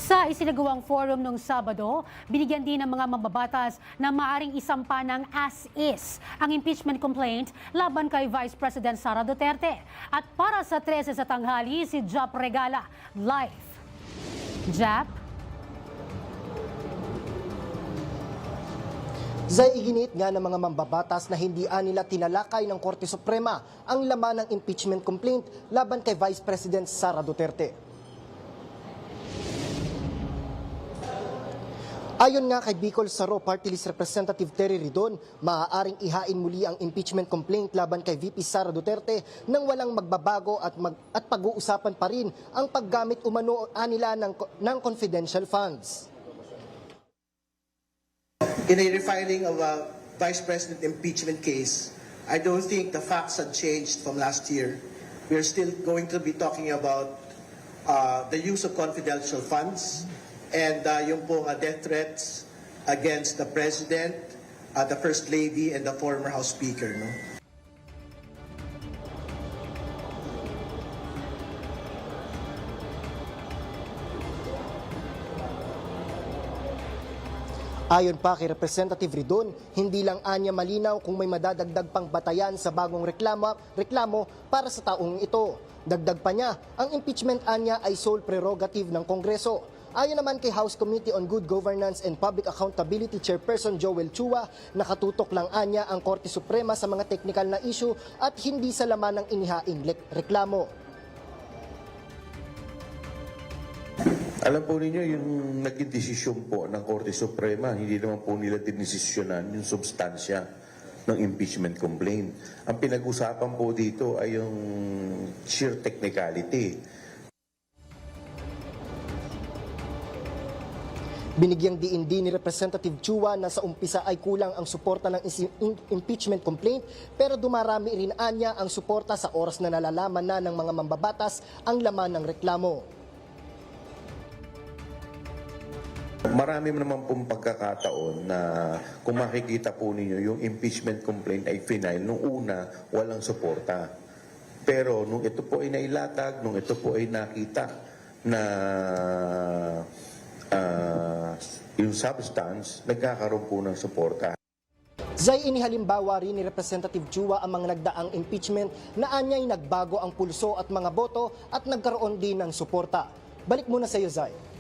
Sa isinagawang forum noong Sabado, binigyan din ng mga mambabatas na maaring isampa ng as-is ang impeachment complaint laban kay Vice President Sara Duterte. At para sa 13 sa tanghali, si Jap Regala live. Jap? Zay, iginit nga ng mga mambabatas na hindi nila tinalakay ng Korte Suprema ang laman ng impeachment complaint laban kay Vice President Sara Duterte. Ayon nga kay Bicol Saro Party List Representative Terry Ridon, maaaring ihain muli ang impeachment complaint laban kay VP Sara Duterte nang walang magbabago at pag-uusapan pa rin ang paggamit umano nila ng confidential funds. In a refiling of a Vice President impeachment case, I don't think the facts have changed from last year. We're still going to be talking about the use of confidential funds and yung pong death threats against the President, the First Lady, and the former House Speaker. No? Ayon pa kay Representative Ridon, hindi lang anya malinaw kung may madadagdag pang batayan sa bagong reklamo para sa taong ito. Dagdag pa niya, ang impeachment anya ay sole prerogative ng Kongreso. Ayon naman kay House Committee on Good Governance and Public Accountability Chairperson Joel Chua, nakatutok lang anya ang Korte Suprema sa mga technical na issue at hindi sa laman ng inihaing reklamo. Alam po ninyo, yung naging desisyon po ng Korte Suprema, hindi naman po nila dinesisyonan yung substansya ng impeachment complaint. Ang pinag-usapan po dito ay yung sheer technicality. Binigyang diin din ni Representative Chua na sa umpisa ay kulang ang suporta ng impeachment complaint pero dumarami rin anya ang suporta sa oras na nalalaman na ng mga mambabatas ang laman ng reklamo. Marami naman pong pagkakataon na kung makikita po ninyo yung impeachment complaint ay final, nung una walang suporta. Pero nung ito po ay nailatag, nung ito po ay nakita na yung substance, nagkakaroon po ng suporta. Zay, inihalimbawa rin ni Representative Chua ang mga nagdaang impeachment na anya'y nagbago ang pulso at mga boto at nagkaroon din ng suporta. Balik muna sa iyo, Zay.